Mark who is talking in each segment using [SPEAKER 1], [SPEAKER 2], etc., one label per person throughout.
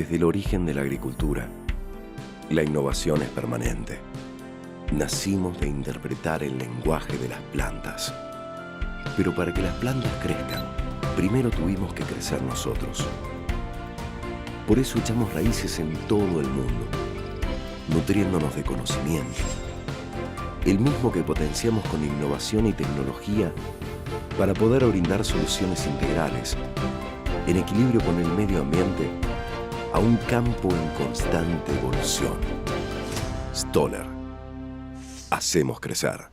[SPEAKER 1] Desde el origen de la agricultura, la innovación es permanente. Nacimos de interpretar el lenguaje de las plantas. Pero para que las plantas crezcan, primero tuvimos que crecer nosotros. Por eso echamos raíces en todo el mundo, nutriéndonos de conocimiento, el mismo que potenciamos con innovación y tecnología para poder brindar soluciones integrales, en equilibrio con el medio ambiente, a un campo en constante evolución. Stoller. Hacemos crecer.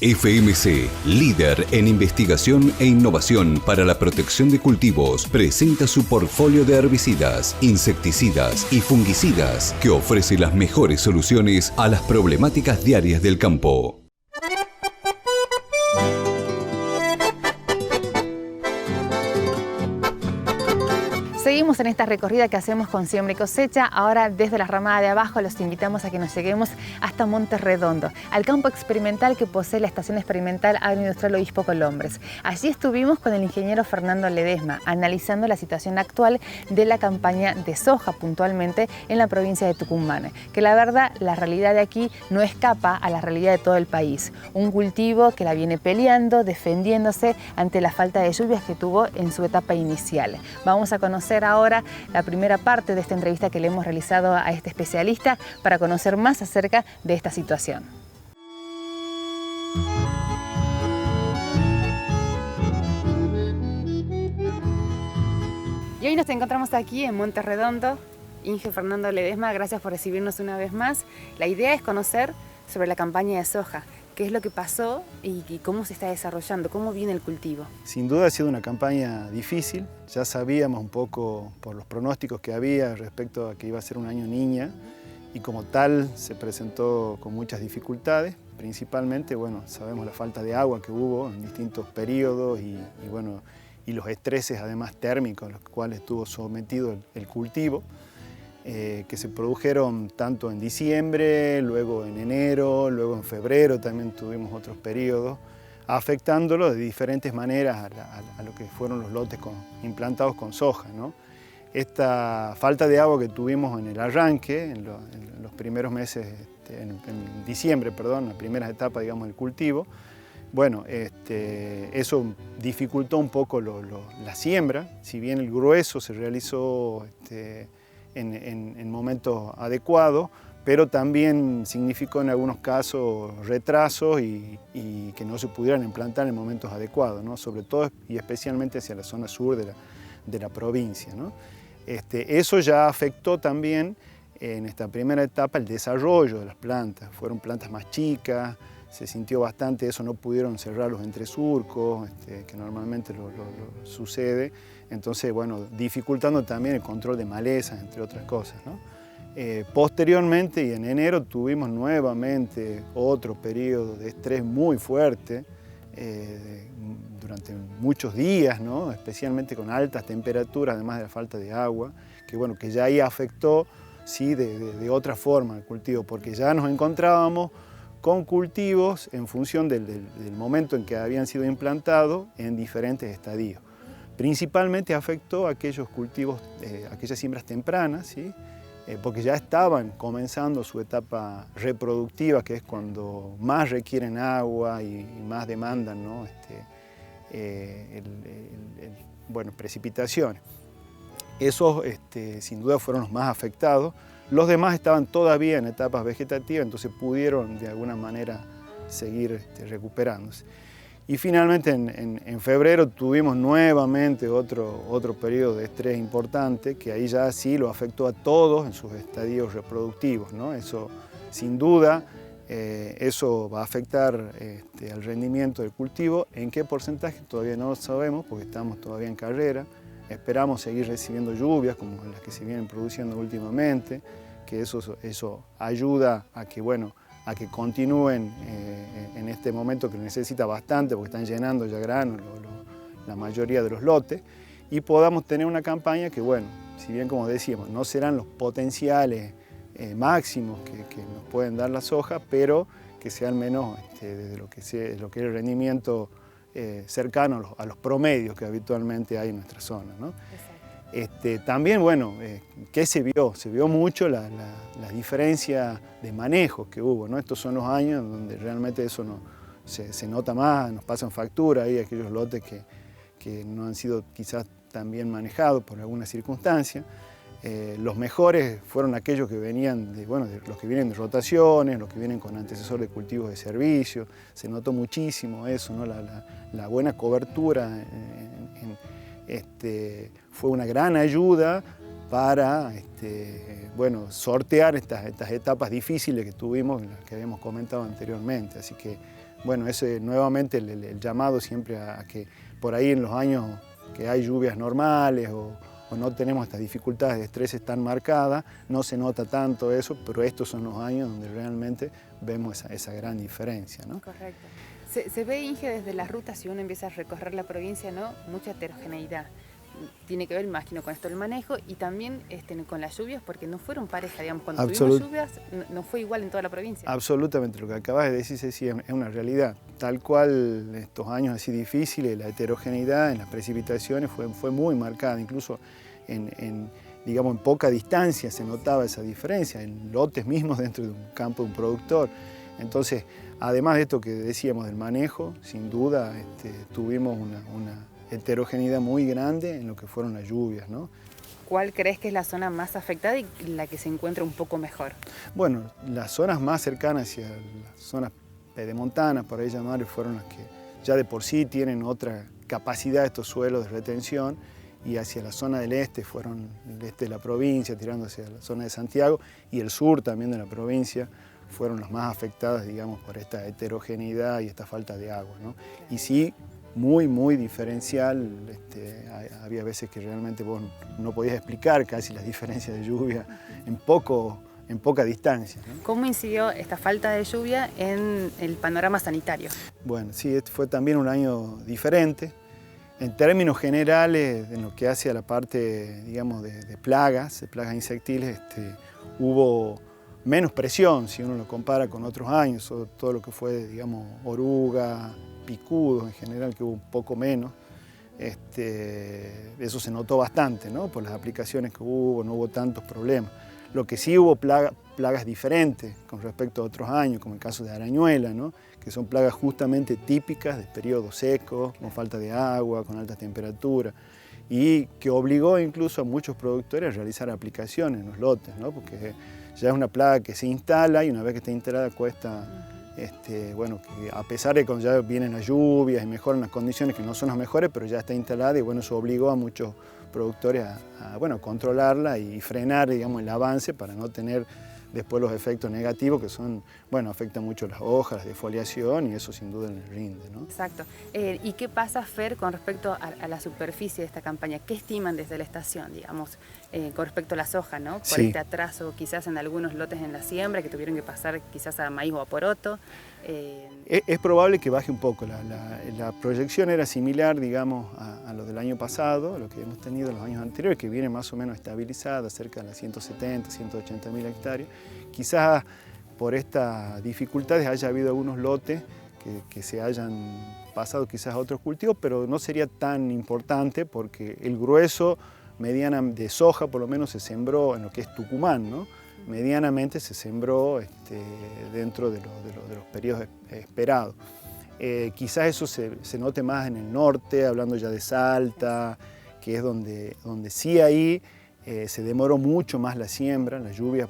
[SPEAKER 2] FMC, líder en investigación e innovación para la protección de cultivos, presenta su portfolio de herbicidas, insecticidas y fungicidas que ofrece las mejores soluciones a las problemáticas diarias del campo.
[SPEAKER 3] Seguimos en esta recorrida que hacemos con Siembra y Cosecha. Ahora desde la ramada de abajo los invitamos a que nos lleguemos hasta Monte Redondo, al campo experimental que posee la Estación Experimental Agroindustrial Obispo Colombres. Allí estuvimos con el ingeniero Fernando Ledesma, analizando la situación actual de la campaña de soja puntualmente en la provincia de Tucumán, que la verdad, la realidad de aquí no escapa a la realidad de todo el país. Un cultivo que la viene peleando, defendiéndose ante la falta de lluvias que tuvo en su etapa inicial. Vamos a conocer ahora la primera parte de esta entrevista que le hemos realizado a este especialista para conocer más acerca de esta situación. Y hoy nos encontramos aquí en Monte Redondo. Inge Fernando Ledesma, gracias por recibirnos una vez más. La idea es conocer sobre la campaña de soja. ¿Qué es lo que pasó y cómo se está desarrollando? ¿Cómo viene el cultivo?
[SPEAKER 4] Sin duda ha sido una campaña difícil. Ya sabíamos un poco por los pronósticos que había respecto a que iba a ser un año niña y como tal se presentó con muchas dificultades. Principalmente, bueno, sabemos la falta de agua que hubo en distintos periodos y los estreses además térmicos a los cuales estuvo sometido el cultivo. Que se produjeron tanto en diciembre, luego en enero, luego en febrero también tuvimos otros periodos, afectándolo de diferentes maneras a lo que fueron los lotes implantados con soja, ¿no? Esta falta de agua que tuvimos en el arranque, en los primeros meses, en diciembre, perdón, en las primeras etapas, digamos, del cultivo, bueno, eso dificultó un poco la siembra, si bien el grueso se realizó en momentos adecuados, pero también significó en algunos casos retrasos y que no se pudieran implantar en momentos adecuados, ¿no? Sobre todo y especialmente hacia la zona sur de la provincia, ¿no? Eso ya afectó también en esta primera etapa el desarrollo de las plantas. Fueron plantas más chicas, se sintió bastante eso, no pudieron cerrar los entresurcos, que normalmente lo sucede. Entonces, bueno, dificultando también el control de malezas, entre otras cosas, ¿no? Posteriormente, y en enero, tuvimos nuevamente otro periodo de estrés muy fuerte, durante muchos días, ¿no? Especialmente con altas temperaturas, además de la falta de agua, que, bueno, que ya ahí afectó, sí, de otra forma el cultivo, porque ya nos encontrábamos con cultivos en función del momento en que habían sido implantados en diferentes estadios. Principalmente afectó a aquellos cultivos, aquellas siembras tempranas, ¿sí? Porque ya estaban comenzando su etapa reproductiva, que es cuando más requieren agua y más demandan, ¿no? Bueno, precipitaciones. Esos sin duda fueron los más afectados. Los demás estaban todavía en etapas vegetativas, entonces pudieron de alguna manera seguir recuperándose. Y finalmente en febrero tuvimos nuevamente otro periodo de estrés importante, que ahí ya sí lo afectó a todos en sus estadios reproductivos, ¿no? Eso sin duda Eso va a afectar al rendimiento del cultivo. ¿En qué porcentaje? Todavía no lo sabemos porque estamos todavía en carrera. Esperamos seguir recibiendo lluvias como las que se vienen produciendo últimamente, que eso ayuda a que, bueno, a que continúen en este momento que necesita bastante porque están llenando ya grano la mayoría de los lotes, y podamos tener una campaña que, bueno, si bien como decíamos, no serán los potenciales máximos que nos pueden dar la soja, pero que sea al menos desde lo que es el rendimiento cercano a los promedios que habitualmente hay en nuestra zona, ¿no? También, bueno, ¿qué se vio? Se vio mucho la diferencia de manejo que hubo, ¿no? Estos son los años donde realmente eso se nota más, nos pasan factura ahí aquellos lotes que no han sido quizás tan bien manejados por alguna circunstancia. Los mejores fueron aquellos que venían de los que vienen de rotaciones, los que vienen con antecesor de cultivos de servicio. Se notó muchísimo eso, ¿no? La buena cobertura fue una gran ayuda para sortear estas etapas difíciles que tuvimos, las que habíamos comentado anteriormente. Así que, bueno, ese nuevamente el llamado siempre a que por ahí en los años que hay lluvias normales o no tenemos estas dificultades de estrés tan marcadas, no se nota tanto eso, pero estos son los años donde realmente vemos esa gran diferencia, ¿no?
[SPEAKER 3] Correcto. Se ve, Inge, desde las rutas, si uno empieza a recorrer la provincia, ¿no? Mucha heterogeneidad. Tiene que ver, me imagino, con esto del manejo y también con las lluvias, porque no fueron parejas, digamos, cuando tuvimos lluvias no fue igual en toda la provincia. Absolutamente,
[SPEAKER 4] lo que acabas de decir, Ceci, es una realidad. Tal cual estos años así difíciles, la heterogeneidad en las precipitaciones fue muy marcada, incluso en poca distancia se notaba esa diferencia, en lotes mismos dentro de un campo de un productor. Entonces, además de esto que decíamos del manejo, sin duda tuvimos una heterogeneidad muy grande en lo que fueron las lluvias, ¿no?
[SPEAKER 3] ¿Cuál crees que es la zona más afectada y la que se encuentra un poco mejor?
[SPEAKER 4] Bueno, las zonas más cercanas hacia las zonas pedemontanas, por ahí llamarle, fueron las que ya de por sí tienen otra capacidad estos suelos de retención, y hacia la zona del este fueron el este de la provincia, tirando hacia la zona de Santiago, y el sur también de la provincia fueron las más afectadas, digamos, por esta heterogeneidad y esta falta de agua, ¿no? Y sí, muy diferencial, había veces que realmente vos no podías explicar casi las diferencias de lluvia en poca distancia, ¿no?
[SPEAKER 3] ¿Cómo incidió esta falta de lluvia en el panorama sanitario?
[SPEAKER 4] Bueno, sí, este fue también un año diferente. En términos generales, en lo que hace a la parte, digamos, de plagas insectiles, hubo menos presión si uno lo compara con otros años, todo lo que fue, digamos, oruga, picudos en general, que hubo un poco menos. Eso se notó bastante, ¿no? Por las aplicaciones que hubo, no hubo tantos problemas. Lo que sí hubo plagas diferentes con respecto a otros años, como el caso de arañuela, ¿no? Que son plagas justamente típicas de periodos secos, con falta de agua, con altas temperaturas, y que obligó incluso a muchos productores a realizar aplicaciones en los lotes, ¿no? Porque ya es una plaga que se instala y una vez que está instalada cuesta, que a pesar de que ya vienen las lluvias y mejoran las condiciones, que no son las mejores, pero ya está instalada y bueno, eso obligó a muchos productores a controlarla y frenar, digamos, el avance para no tener después los efectos negativos que son, afectan mucho las hojas, la defoliación y eso sin duda les rinde, ¿no?
[SPEAKER 3] Exacto. ¿Y qué pasa, Fer, con respecto a la superficie de esta campaña? ¿Qué estiman desde la estación, digamos, con respecto a la soja, ¿no? Por este atraso quizás en algunos lotes en la siembra que tuvieron que pasar quizás a maíz o a poroto.
[SPEAKER 4] Es probable que baje un poco. La proyección era similar, digamos, a lo del año pasado, a lo que hemos tenido en los años anteriores, que viene más o menos estabilizada, cerca de las 170, 180 mil hectáreas. Quizás por estas dificultades haya habido algunos lotes que se hayan pasado quizás a otros cultivos, pero no sería tan importante porque el grueso mediana de soja por lo menos se sembró en lo que es Tucumán, ¿no? Medianamente se sembró dentro de los periodos esperados. Quizás eso se note más en el norte, hablando ya de Salta, que es donde sí ahí se demoró mucho más la siembra, las lluvias,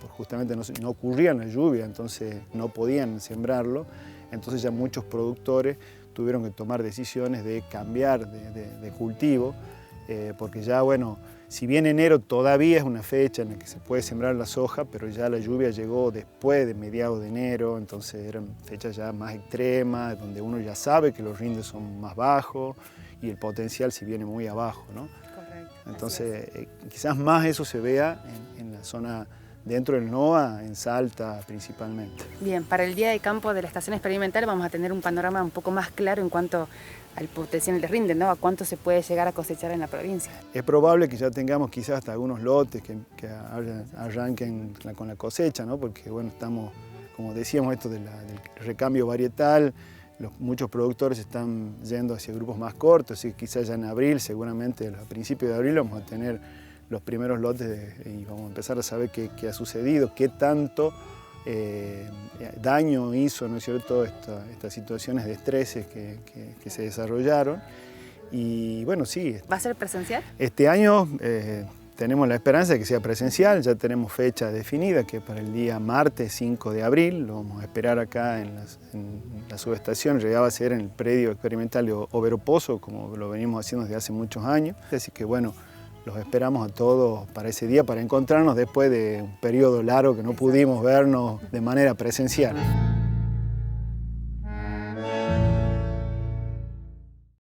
[SPEAKER 4] justamente no ocurrían las lluvias, entonces no podían sembrarlo, entonces ya muchos productores tuvieron que tomar decisiones de cambiar de cultivo, porque ya, Si bien enero todavía es una fecha en la que se puede sembrar la soja, pero ya la lluvia llegó después de mediados de enero, entonces eran fechas ya más extremas, donde uno ya sabe que los rindes son más bajos y el potencial se viene muy abajo, ¿no?
[SPEAKER 3] Correcto.
[SPEAKER 4] Entonces quizás más eso se vea en la zona dentro del NOA, en Salta principalmente.
[SPEAKER 5] Bien, para el día de campo de la estación experimental vamos a tener un panorama un poco más claro en cuanto al potencial de rinde, ¿no? A cuánto se puede llegar a cosechar en la provincia.
[SPEAKER 4] Es probable que ya tengamos quizás hasta algunos lotes que arranquen con la cosecha, ¿no? Porque bueno, estamos, como decíamos, esto del recambio varietal, muchos productores están yendo hacia grupos más cortos, así que quizás ya en abril, seguramente a principios de abril vamos a tener los primeros lotes y vamos a empezar a saber qué ha sucedido, qué tanto daño hizo, ¿no es cierto?, estas situaciones de estreses que se desarrollaron. Y bueno, sí.
[SPEAKER 5] ¿Va a ser presencial?
[SPEAKER 4] Este año tenemos la esperanza de que sea presencial, ya tenemos fecha definida, que es para el día martes 5 de abril, lo vamos a esperar acá en la subestación, ya va a ser en el predio experimental de Overopozo, como lo venimos haciendo desde hace muchos años. Así que bueno, los esperamos a todos para ese día, para encontrarnos después de un periodo largo que no pudimos vernos de manera presencial.